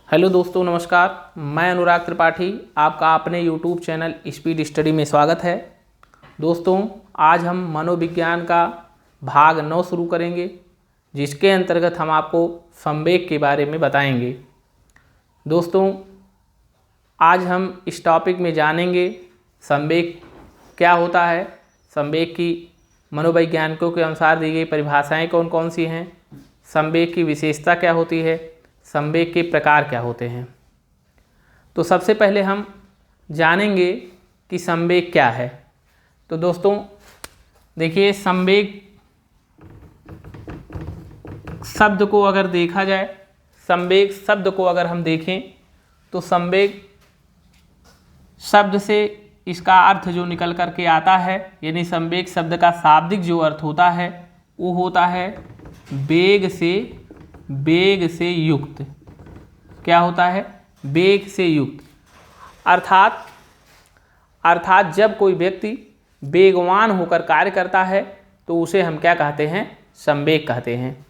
Hello दोस्तों, नमस्कार। मैं अनुराग त्रिपाठी, आपका अपने यूट्यूब चैनल स्पीड स्टडी में स्वागत है। दोस्तों, आज हम मनोविज्ञान का भाग 9 शुरू करेंगे, जिसके अंतर्गत हम आपको संवेग के बारे में बताएंगे। दोस्तों, आज हम इस टॉपिक में जानेंगे संवेग क्या होता है, संवेग की मनोवैज्ञानिकों के अनुसार दी गई परिभाषाएं कौन कौन सी हैं, संवेग की विशेषता क्या होती है, संवेग के प्रकार क्या होते हैं। तो सबसे पहले हम जानेंगे कि संवेग क्या है। तो दोस्तों देखिए, संवेग शब्द को अगर देखा जाए, संवेग शब्द को अगर हम देखें तो संवेग शब्द से इसका अर्थ जो निकल करके आता है, यानी संवेग शब्द का शाब्दिक जो अर्थ होता है वो होता है वेग से युक्त। क्या होता है? वेग से युक्त। अर्थात जब कोई व्यक्ति वेगवान होकर कार्य करता है तो उसे हम क्या कहते हैं? संवेग कहते हैं।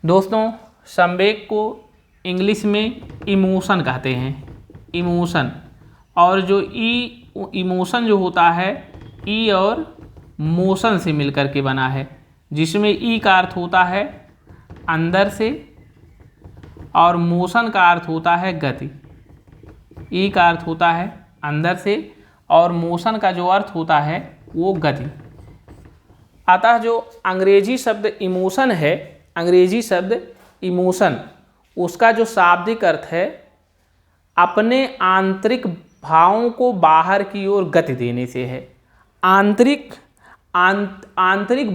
दोस्तों, संवेग को इंग्लिश में इमोशन कहते हैं, इमोशन। और जो इमोशन जो होता है ई और मोशन से मिलकर के बना है, जिसमें ई का अर्थ होता है अंदर से और मोशन का अर्थ होता है गति। ई का अर्थ होता है अंदर से और मोशन का जो अर्थ होता है वो गति। अतः जो अंग्रेजी शब्द इमोशन है, अंग्रेजी शब्द इमोशन, उसका जो शाब्दिक अर्थ है अपने आंतरिक भावों को बाहर की ओर गति देने से है। आंतरिक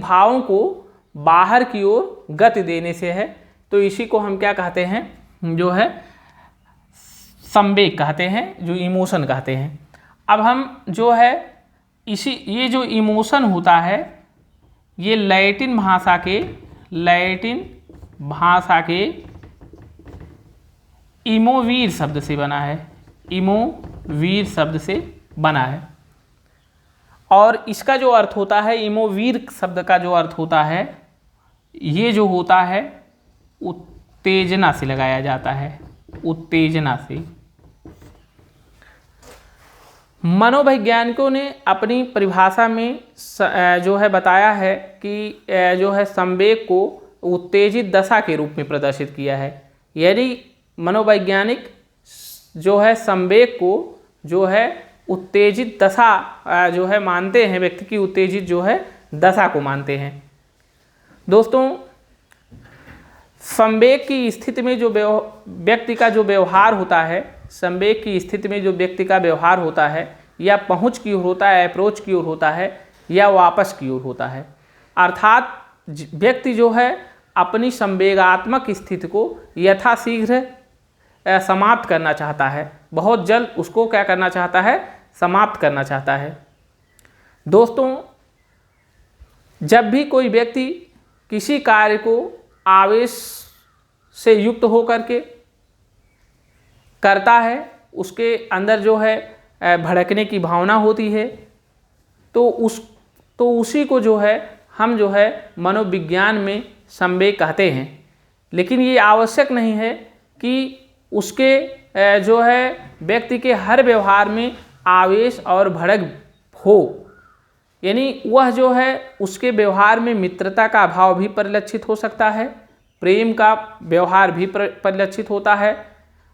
भावों को बाहर की ओर गति देने से है। तो इसी को हम क्या कहते हैं? जो है संवेग कहते हैं, जो इमोशन कहते हैं। अब हम जो है ये जो इमोशन होता है ये लैटिन भाषा के इमोवीर शब्द से बना है, इमोवीर शब्द से बना है। और इसका जो अर्थ होता है, इमोवीर शब्द का जो अर्थ होता है, ये जो होता है उत्तेजना से लगाया जाता है, उत्तेजना से। मनोवैज्ञानिकों ने अपनी परिभाषा में जो है बताया है कि जो है संवेग को उत्तेजित दशा के रूप में प्रदर्शित किया है। यदि मनोवैज्ञानिक जो है संवेग को जो है उत्तेजित दशा जो है मानते हैं, व्यक्ति की उत्तेजित जो है दशा को मानते हैं। दोस्तों, संवेग की स्थिति में जो व्यक्ति का जो व्यवहार होता है, संवेग की स्थिति में जो व्यक्ति का व्यवहार होता है, या पहुंच की ओर होता है, अप्रोच की ओर होता है, या वापस की ओर होता है। अर्थात व्यक्ति जो है अपनी संवेगात्मक स्थिति को यथाशीघ्र समाप्त करना चाहता है, बहुत जल्द उसको क्या करना चाहता है? समाप्त करना चाहता है। दोस्तों, जब भी कोई व्यक्ति किसी कार्य को आवेश से युक्त होकर के करता है, उसके अंदर जो है भड़कने की भावना होती है, तो उसी को जो है हम जो है मनोविज्ञान में संवेग कहते हैं। लेकिन ये आवश्यक नहीं है कि उसके जो है व्यक्ति के हर व्यवहार में आवेश और भड़क हो, यानी वह जो है उसके व्यवहार में मित्रता का अभाव भी परिलक्षित हो सकता है, प्रेम का व्यवहार भी परिलक्षित होता है,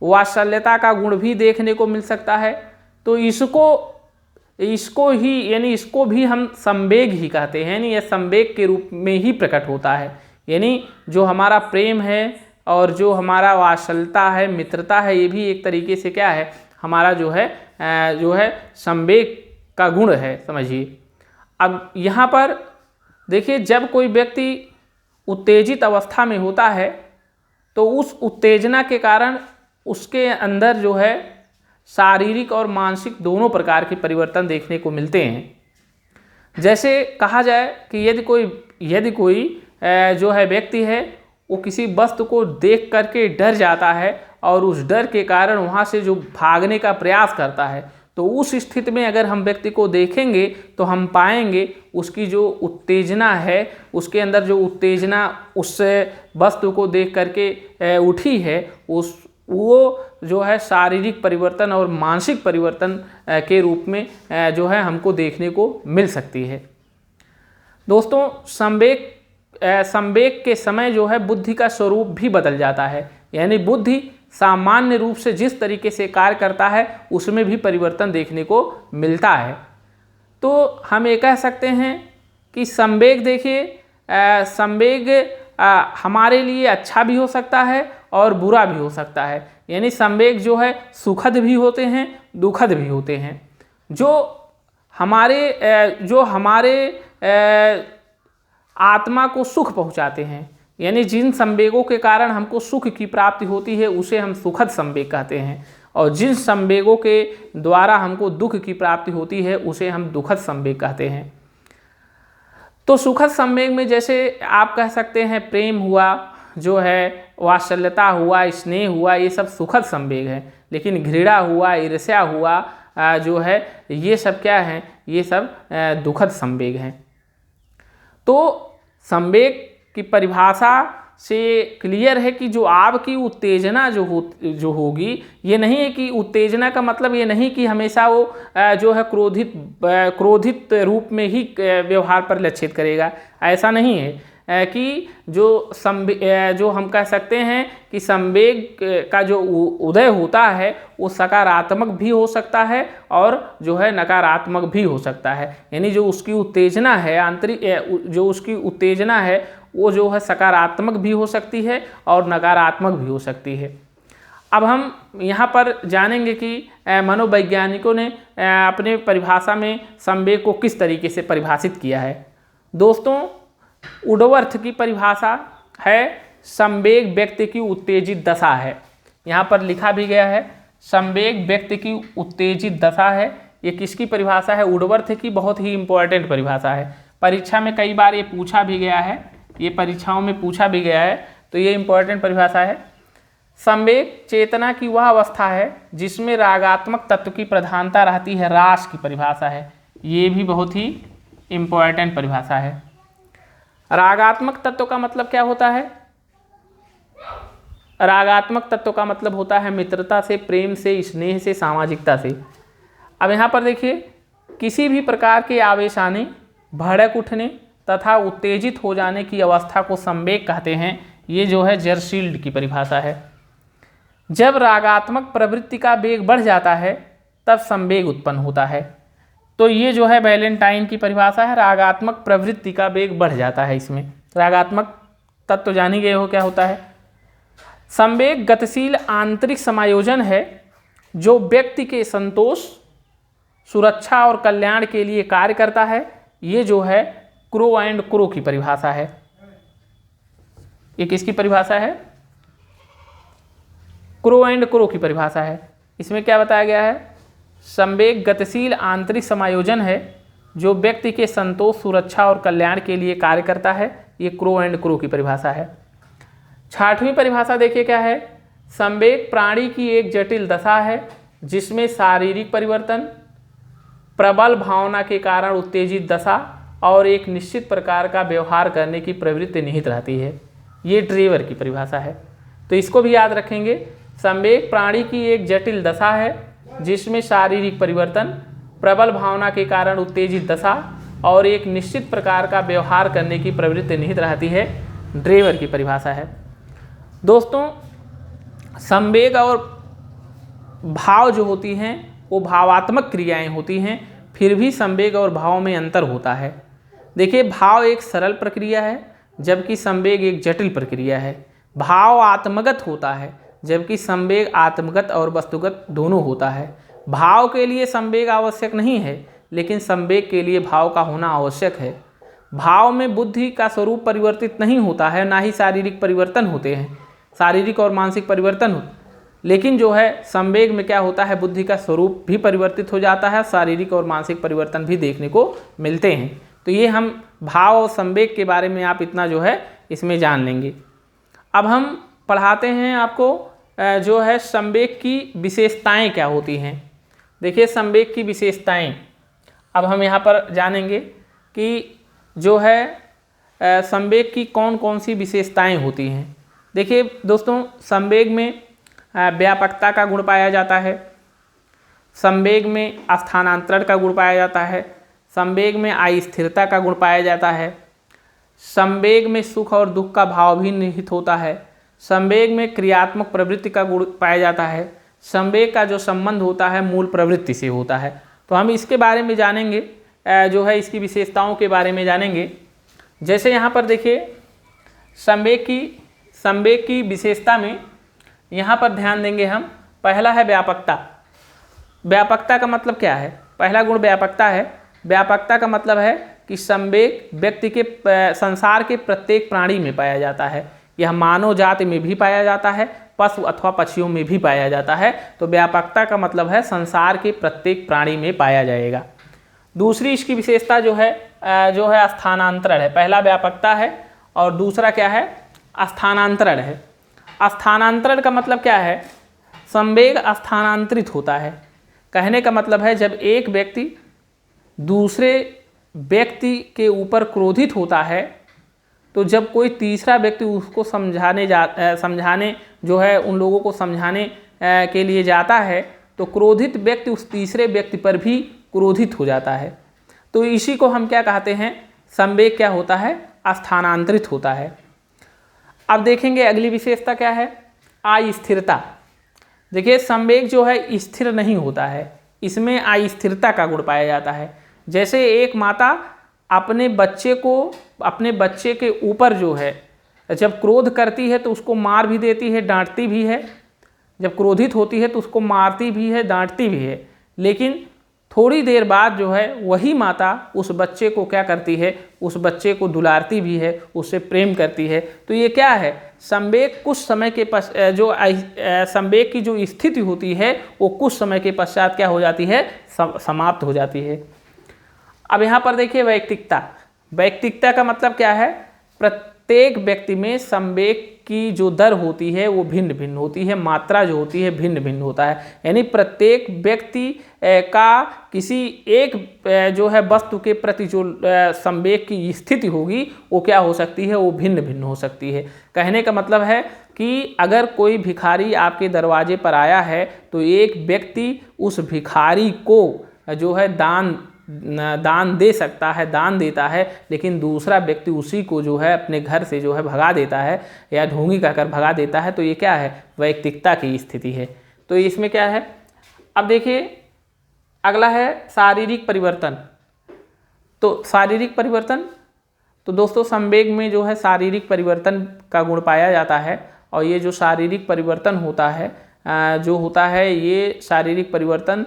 वात्सल्यता का गुण भी देखने को मिल सकता है। तो इसको ही यानी इसको भी हम संवेग ही कहते हैं, यानी यह संवेग के रूप में ही प्रकट होता है। यानी जो हमारा प्रेम है और जो हमारा वात्सल्यता है, मित्रता है, ये भी एक तरीके से क्या है? हमारा जो है संवेग का गुण है, समझिए। अब यहाँ पर देखिए, जब कोई व्यक्ति उत्तेजित अवस्था में होता है तो उस उत्तेजना के कारण उसके अंदर जो है शारीरिक और मानसिक दोनों प्रकार के परिवर्तन देखने को मिलते हैं। जैसे कहा जाए कि यदि कोई जो है व्यक्ति है वो किसी वस्तु को देख करके डर जाता है और उस डर के कारण वहाँ से जो भागने का प्रयास करता है, तो उस स्थिति में अगर हम व्यक्ति को देखेंगे तो हम पाएंगे उसकी जो उत्तेजना है, उसके अंदर जो उत्तेजना उस वस्तु को देख करके उठी है, वो जो है शारीरिक परिवर्तन और मानसिक परिवर्तन के रूप में जो है हमको देखने को मिल सकती है। दोस्तों, संवेग के समय जो है बुद्धि का स्वरूप भी बदल जाता है, यानी बुद्धि सामान्य रूप से जिस तरीके से कार्य करता है उसमें भी परिवर्तन देखने को मिलता है। तो हम ये कह सकते हैं कि संवेग, देखिए संवेग हमारे लिए अच्छा भी हो सकता है और बुरा भी हो सकता है, यानी संवेग जो है सुखद भी होते हैं, दुखद भी होते हैं। जो हमारे आत्मा को सुख पहुंचाते हैं, यानी जिन संवेगों के कारण हमको सुख की प्राप्ति होती है उसे हम सुखद संवेग कहते हैं, और जिन संवेगों के द्वारा हमको दुख की प्राप्ति होती है उसे हम दुखद संवेग कहते हैं। तो सुखद संवेग में जैसे आप कह सकते हैं प्रेम हुआ, जो है वात्सल्यता हुआ, स्नेह हुआ, ये सब सुखद संवेग है। लेकिन घृणा हुआ, ईर्ष्या हुआ, जो है ये सब क्या है, ये सब दुखद संवेग हैं। तो संवेग की परिभाषा से क्लियर है कि जो आपकी उत्तेजना जो होगी, ये नहीं है कि उत्तेजना का मतलब ये नहीं कि हमेशा वो जो है क्रोधित रूप में ही व्यवहार पर लक्षित करेगा, ऐसा नहीं है। कि जो हम कह सकते हैं कि संवेग का जो उदय होता है वो सकारात्मक भी हो सकता है और जो है नकारात्मक भी हो सकता है, यानी जो उसकी उत्तेजना है, आंतरिक जो उसकी उत्तेजना है वो जो है सकारात्मक भी हो सकती है और नकारात्मक भी हो सकती है। अब हम यहाँ पर जानेंगे कि मनोवैज्ञानिकों ने अपने परिभाषा में संवेग को किस तरीके से परिभाषित किया है। दोस्तों, वुडवर्थ की परिभाषा है संवेग व्यक्ति की उत्तेजित दशा है। यहाँ पर लिखा भी गया है संवेग व्यक्ति की उत्तेजित दशा है। ये किसकी परिभाषा है? वुडवर्थ की। बहुत ही इंपॉर्टेंट परिभाषा है, परीक्षा में कई बार ये पूछा भी गया है, ये परीक्षाओं में पूछा भी गया है, तो ये इंपॉर्टेंट परिभाषा है। संवेग चेतना की वह अवस्था है जिसमें रागात्मक तत्व की प्रधानता रहती है, रास की परिभाषा है। ये भी बहुत ही इंपॉर्टेंट परिभाषा है। रागात्मक तत्व का मतलब क्या होता है? रागात्मक तत्व का मतलब होता है मित्रता से, प्रेम से, स्नेह से, सामाजिकता से। अब यहाँ पर देखिए, किसी भी प्रकार के आवेश आने, भड़क उठने तथा उत्तेजित हो जाने की अवस्था को संवेग कहते हैं। ये जो है जर्सील्ड की परिभाषा है। जब रागात्मक प्रवृत्ति का वेग बढ़ जाता है तब संवेग उत्पन्न होता है। तो ये जो है वैलेंटाइन की परिभाषा है, रागात्मक प्रवृत्ति का वेग बढ़ जाता है। इसमें रागात्मक तत्व तो जान ही गए हो क्या होता है। संवेग गतिशील आंतरिक समायोजन है जो व्यक्ति के संतोष, सुरक्षा और कल्याण के लिए कार्य करता है। ये जो है क्रो एंड क्रो की परिभाषा है। ये किसकी परिभाषा है? क्रो एंड क्रो की परिभाषा है। इसमें क्या बताया गया है? संवेग गतिशील आंतरिक समायोजन है जो व्यक्ति के संतोष, सुरक्षा और कल्याण के लिए कार्य करता है। ये क्रो एंड क्रो की परिभाषा है। 6वीं परिभाषा देखिए क्या है। संवेग प्राणी की एक जटिल दशा है जिसमें शारीरिक परिवर्तन, प्रबल भावना के कारण उत्तेजित दशा और एक निश्चित प्रकार का व्यवहार करने की प्रवृत्ति निहित रहती है। ये ड्रेवर की परिभाषा है, तो इसको भी याद रखेंगे। संवेग प्राणी की एक जटिल दशा है जिसमें शारीरिक परिवर्तन, प्रबल भावना के कारण उत्तेजित दशा और एक निश्चित प्रकार का व्यवहार करने की प्रवृत्ति निहित रहती है। ड्रेवर की परिभाषा है। दोस्तों, संवेग और भाव जो होती हैं वो भावात्मक क्रियाएं होती हैं, फिर भी संवेग और भाव में अंतर होता है। देखिए, भाव एक सरल प्रक्रिया है जबकि संवेग एक जटिल प्रक्रिया है। भाव आत्मगत होता है जबकि संवेग आत्मगत और वस्तुगत दोनों होता है। भाव के लिए संवेग आवश्यक नहीं है, लेकिन संवेग के लिए भाव का होना आवश्यक है। भाव में बुद्धि का स्वरूप परिवर्तित नहीं होता है, ना ही शारीरिक परिवर्तन होते हैं, शारीरिक और मानसिक परिवर्तन लेकिन जो है संवेग में क्या होता है, बुद्धि का स्वरूप भी परिवर्तित हो जाता है, शारीरिक और मानसिक परिवर्तन भी देखने को मिलते हैं। तो ये हम भाव और संवेग के बारे में आप इतना जो है इसमें जान लेंगे। अब हम पढ़ाते हैं आपको जो है संवेग की विशेषताएं क्या होती हैं। देखिए, संवेग की विशेषताएं अब हम यहाँ पर जानेंगे कि जो है संवेग की कौन कौन सी विशेषताएं होती हैं। देखिए दोस्तों, संवेग में व्यापकता का गुण पाया जाता है। संवेग में स्थानांतरण का गुण पाया जाता है। संवेग में अस्थिरता का गुण पाया जाता है। संवेग में सुख और दुख का भाव भी निहित होता है। संवेग में क्रियात्मक प्रवृत्ति का गुण पाया जाता है। संवेग का जो संबंध होता है मूल प्रवृत्ति से होता है। तो हम इसके बारे में जानेंगे, जो है इसकी विशेषताओं के बारे में जानेंगे। जैसे यहाँ पर देखिए संवेग की विशेषता में यहाँ पर ध्यान देंगे हम। पहला है व्यापकता। व्यापकता का मतलब क्या है? पहला गुण व्यापकता है। व्यापकता का मतलब है कि संवेग व्यक्ति के संसार के प्रत्येक प्राणी में पाया जाता है। यह मानव जाति में भी पाया जाता है, पशु अथवा पक्षियों में भी पाया जाता है। तो व्यापकता का मतलब है संसार के प्रत्येक प्राणी में पाया जाएगा। दूसरी इसकी विशेषता जो है स्थानांतरण है। पहला व्यापकता है और दूसरा क्या है? स्थानांतरण है। स्थानांतरण का मतलब क्या है? संवेग स्थानांतरित होता है। कहने का मतलब है जब एक व्यक्ति दूसरे व्यक्ति के ऊपर क्रोधित होता है तो जब कोई तीसरा व्यक्ति उसको समझाने जो है उन लोगों को समझाने के लिए जाता है तो क्रोधित व्यक्ति उस तीसरे व्यक्ति पर भी क्रोधित हो जाता है। तो इसी को हम क्या कहते हैं? संवेग क्या होता है? स्थानांतरित होता है। अब देखेंगे अगली विशेषता क्या है? अस्थिरता। देखिए संवेग जो है स्थिर नहीं होता है, इसमें अस्थिरता का गुण पाया जाता है। जैसे एक माता अपने बच्चे के ऊपर जो है जब क्रोध करती है तो उसको मार भी देती है, डांटती भी है। जब क्रोधित होती है तो उसको मारती भी है, डांटती भी है। लेकिन थोड़ी देर बाद जो है वही माता उस बच्चे को क्या करती है? उस बच्चे को दुलारती भी है, उससे प्रेम करती है। तो ये क्या है? संवेग कुछ समय के संवेग की जो स्थिति होती है वो कुछ समय के पश्चात क्या हो जाती है? समाप्त हो जाती है। अब यहाँ पर देखिए वैयक्तिकता। वैयक्तिकता का मतलब क्या है? प्रत्येक व्यक्ति में संवेग की जो दर होती है वो भिन्न भिन्न होती है, मात्रा जो होती है भिन्न भिन्न होता है। यानी प्रत्येक व्यक्ति का किसी एक जो है वस्तु के प्रति जो संवेग की स्थिति होगी वो क्या हो सकती है? वो भिन्न भिन्न हो सकती है। कहने का मतलब है कि अगर कोई भिखारी आपके दरवाजे पर आया है तो एक व्यक्ति उस भिखारी को जो है दान दे सकता है, दान देता है, लेकिन दूसरा व्यक्ति उसी को जो है अपने घर से जो है भगा देता है या ढोंगी कहकर भगा देता है। तो ये क्या है? वैयक्तिकता की स्थिति है। तो इसमें क्या है? अब देखिए अगला है शारीरिक परिवर्तन। तो शारीरिक परिवर्तन, तो दोस्तों संवेग में जो है शारीरिक परिवर्तन का गुण पाया जाता है। और ये जो शारीरिक परिवर्तन होता है ये शारीरिक परिवर्तन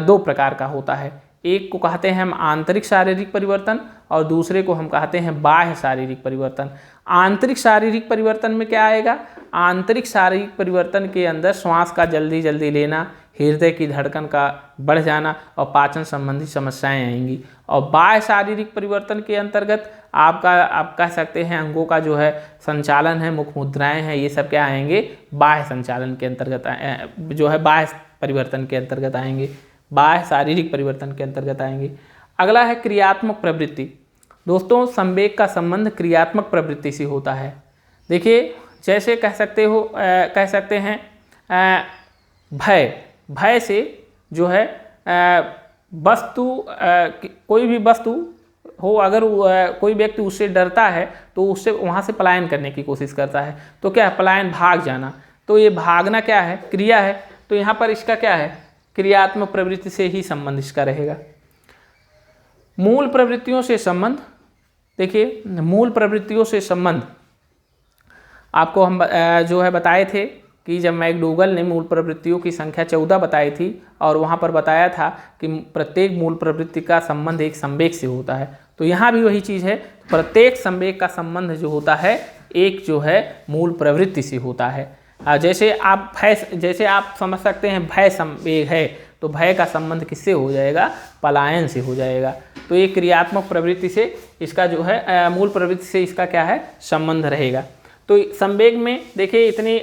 दो प्रकार का होता है। एक को कहते हैं हम आंतरिक शारीरिक परिवर्तन और दूसरे को हम कहते हैं बाह्य शारीरिक परिवर्तन। आंतरिक शारीरिक परिवर्तन में क्या आएगा? आंतरिक शारीरिक परिवर्तन के अंदर श्वास का जल्दी जल्दी लेना, हृदय की धड़कन का बढ़ जाना और पाचन संबंधी समस्याएं आएंगी। और बाह्य शारीरिक परिवर्तन के अंतर्गत आप कह सकते हैं अंगों का जो है संचालन है, मुख मुद्राएं हैं, ये सब क्या आएंगे? बाह्य संचालन के अंतर्गत जो है बाह्य परिवर्तन के अंतर्गत आएंगे, बाह्य शारीरिक परिवर्तन के अंतर्गत आएंगे। अगला है क्रियात्मक प्रवृत्ति। दोस्तों संवेग का संबंध क्रियात्मक प्रवृत्ति से होता है। देखिए जैसे कह सकते हैं भय से जो है कोई भी वस्तु हो, अगर कोई व्यक्ति उससे डरता है तो उससे वहाँ से पलायन करने की कोशिश करता है। तो क्या है? पलायन, भाग जाना। तो ये भागना क्या है? क्रिया है। तो यहाँ पर इसका क्या है? क्रियात्मक प्रवृत्ति से ही संबंध इसका रहेगा। मूल प्रवृत्तियों से संबंध, देखिए मूल प्रवृत्तियों से संबंध आपको हम जो है बताए थे कि जब मैकडोगल ने मूल प्रवृत्तियों की संख्या 14 बताई थी और वहाँ पर बताया था कि प्रत्येक मूल प्रवृत्ति का संबंध एक संवेग से होता है। तो यहाँ भी वही चीज़ है, प्रत्येक संवेग का संबंध जो होता है एक जो है मूल प्रवृत्ति से होता है। जैसे आप समझ सकते हैं भय संवेग है तो भय का संबंध किससे हो जाएगा? पलायन से हो जाएगा। तो ये क्रियात्मक प्रवृत्ति से इसका जो है मूल प्रवृत्ति से इसका क्या है? संबंध रहेगा। तो संवेग में देखिए इतनी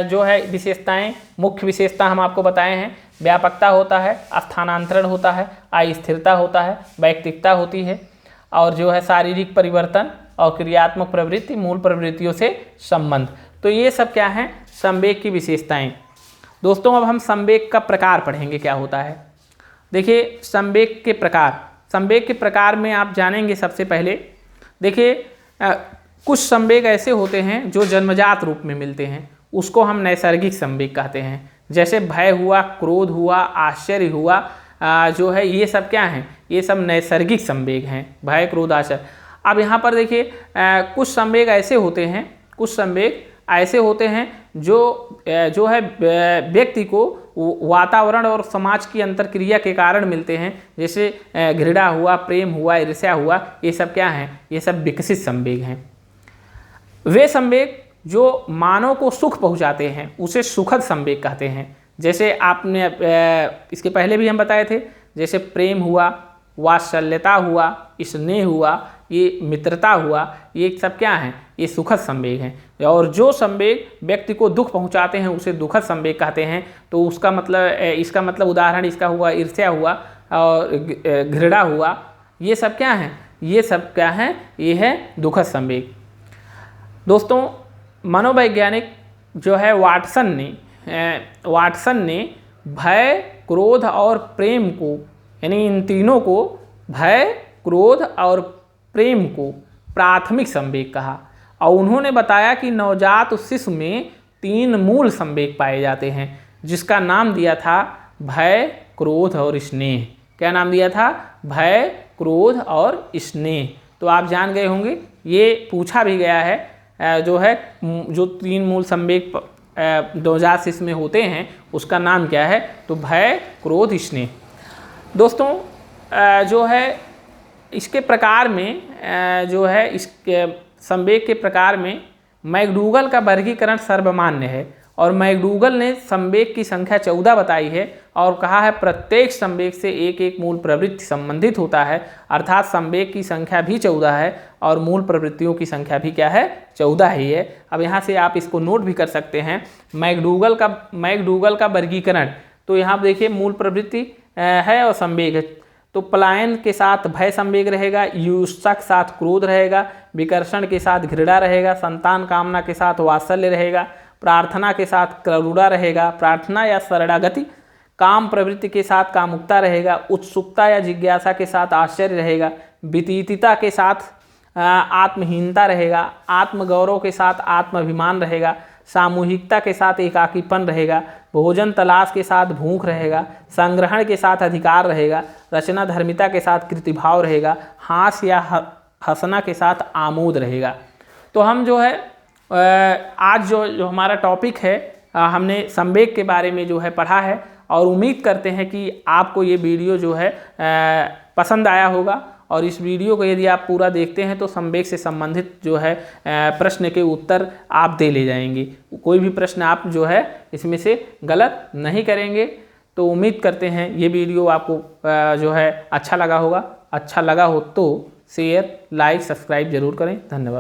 जो है विशेषताएं, मुख्य विशेषता हम आपको बताए हैं। व्यापकता होता है, स्थानांतरण होता है, अस्थिरता होता है, वैयक्तिकता होती है और जो है शारीरिक परिवर्तन और क्रियात्मक प्रवृत्ति, मूल प्रवृत्तियों से संबंध। तो ये सब क्या है? संवेग की विशेषताएं। दोस्तों अब हम संवेग का प्रकार पढ़ेंगे क्या होता है। देखिए संवेग के प्रकार में आप जानेंगे सबसे पहले। देखिए कुछ संवेग ऐसे होते हैं जो जन्मजात रूप में मिलते हैं, उसको हम नैसर्गिक संवेग कहते हैं। जैसे भय हुआ, क्रोध हुआ, आश्चर्य हुआ, जो है ये सब क्या हैं, ये सब नैसर्गिक संवेग हैं, भय क्रोध आश्चर्य। अब यहाँ पर देखिए कुछ संवेग ऐसे होते हैं जो है व्यक्ति को वातावरण और समाज की अंतर्क्रिया के कारण मिलते हैं। जैसे घृणा हुआ, प्रेम हुआ, ईर्ष्या हुआ, ये सब क्या हैं, ये सब विकसित संवेग हैं। वे संवेग जो मानव को सुख पहुंचाते हैं उसे सुखद संवेग कहते हैं। जैसे आपने इसके पहले भी हम बताए थे, जैसे प्रेम हुआ, वात्सल्यता हुआ, स्नेह हुआ, ये मित्रता हुआ, ये सब क्या हैं, ये सुखद संवेग हैं। और जो संवेग व्यक्ति को दुख पहुंचाते हैं उसे दुखद संवेग कहते हैं। तो उसका मतलब, इसका मतलब उदाहरण इसका हुआ ईर्ष्या हुआ और घृणा हुआ, ये सब क्या हैं, ये सब क्या हैं, ये है दुखद संवेग। दोस्तों मनोवैज्ञानिक जो है वाटसन ने भय, क्रोध और प्रेम को, यानी इन तीनों को, भय, क्रोध और प्रेम को प्राथमिक संवेग कहा। और उन्होंने बताया कि नवजात शिशु में 3 मूल संवेग पाए जाते हैं, जिसका नाम दिया था भय, क्रोध और स्नेह। क्या नाम दिया था? भय, क्रोध और स्नेह। तो आप जान गए होंगे, ये पूछा भी गया है जो 3 मूल संवेग नवजात शिशु में होते हैं उसका नाम क्या है, तो भय, क्रोध, स्नेह। दोस्तों जो है इसके प्रकार में जो है इसके संवेग के प्रकार में मैकडूगल का वर्गीकरण सर्वमान्य है। और मैकडूगल ने संवेग की संख्या 14 बताई है और कहा है प्रत्येक संवेग से एक एक मूल प्रवृत्ति संबंधित होता है, अर्थात संवेग की संख्या भी 14 है और मूल प्रवृत्तियों की संख्या भी क्या है, 14 ही है। अब यहाँ से आप इसको नोट भी कर सकते हैं, मैकडूगल का वर्गीकरण। तो यहाँ देखिए मूल प्रवृत्ति है और संवेग है। तो पलायन के साथ भय संवेग रहेगा, ईर्ष्या के साथ क्रोध रहेगा, विकर्षण के साथ घृणा रहेगा, संतान कामना के साथ वात्सल्य रहेगा, प्रार्थना के साथ करुणा रहेगा, प्रार्थना या शरणागति, काम प्रवृत्ति के साथ कामुकता रहेगा, उत्सुकता या जिज्ञासा के साथ आश्चर्य रहेगा, वितीतता के साथ आत्महीनता रहेगा, आत्मगौरव के साथ आत्माभिमान रहेगा, सामूहिकता के साथ एकाकीपन रहेगा, भोजन तलाश के साथ भूख रहेगा, संग्रहण के साथ अधिकार रहेगा, रचना धर्मिता के साथ कृतिभाव रहेगा, हास्य या हंसना के साथ आमोद रहेगा। तो हम जो है आज जो हमारा टॉपिक है, हमने संवेग के बारे में जो है पढ़ा है और उम्मीद करते हैं कि आपको ये वीडियो जो है पसंद आया होगा। और इस वीडियो को यदि आप पूरा देखते हैं तो संवेग से संबंधित जो है प्रश्न के उत्तर आप दे ले जाएंगे। कोई भी प्रश्न आप जो है इसमें से गलत नहीं करेंगे। तो उम्मीद करते हैं ये वीडियो आपको जो है अच्छा लगा होगा। अच्छा लगा हो तो शेयर, लाइक, सब्सक्राइब जरूर करें। धन्यवाद।